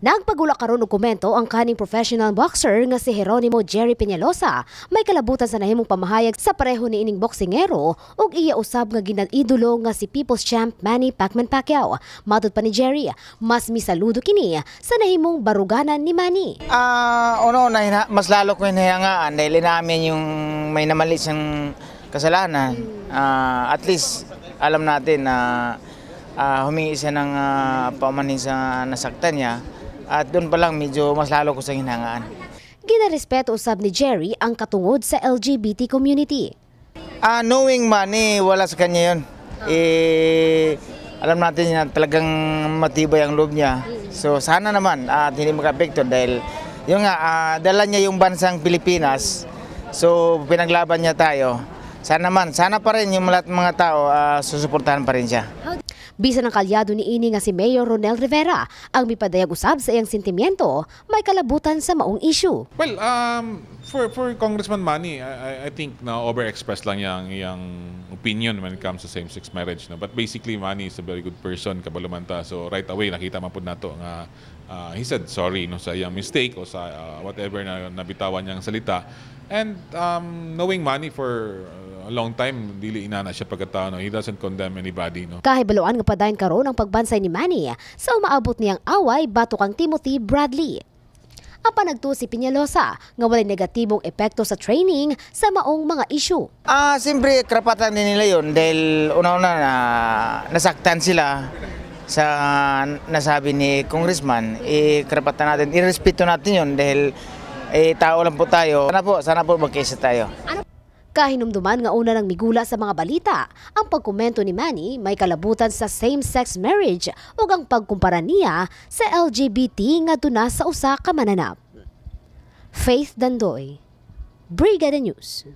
Nagpagula karon og komento ang kaning professional boxer nga si Jeronimo Jerry Peñalosa. May kalabutan sa nahimong pamahayag sa pareho ni ining boksingero ug iya usab nga ginidolo nga si People's Champ Manny Pacman Pacquiao. Matud pa ni Jerry, mas misaludo kini sa nahimong baruganan ni Manny. Mas lalo ko hinahangaan dahil namin yung may namali siyang kasalanan. At least alam natin na humingi siya ng paumanhin sa nasaktan niya. At doon pa lang medyo mas lalo ko sa hinahangaan. Ginarespeto usab ni Jerry ang katungod sa LGBT community. Knowing Manny, wala sa kanya yun. Alam natin na talagang matibay ang loob niya. So sana naman at hindi maka-apekto dahil yung dala niya yung bansang Pilipinas. So pinaglaban niya tayo. Sana pa rin yung lahat mga tao susuportahan pa rin siya. Bisan ng kalyado ni ini nga si Mayor Ronel Rivera ang mipadayag usab sa iyang sentimiento, may kalabutan sa maong issue. Well, for Congressman Manny, I think na overexpress lang yung opinion when it comes to same-sex marriage. No? But basically, Manny is a very good person, kabalumanta. So right away, nakita man po nato nga he said sorry no, sa iyang mistake o sa whatever na nabitawan niyang salita. And knowing Manny for a long time, dili inana siya pagkatao. No? He doesn't condemn anybody. No? Kahibaluan nga padayon karon ang pagbansay ni Manny sa umaabot niyang away batok kang Timothy Bradley. Ang panagtuo si Peñalosa nga walay negatibong epekto sa training sa maong mga issue. Siyempre, karapatan din nila yun dahil una-una na nasaktan sila sa nasabi ni Congressman. Karapatan natin, irespeto natin yun dahil tao lang po tayo. Sana po magkaisa tayo. Kahinumduman nga una ng migula sa mga balita, ang pagkomento ni Manny may kalabutan sa same-sex marriage o ang pagkumpara niya sa LGBT nga duna sa usa ka mananap. Faith Dandoy, Brigada News.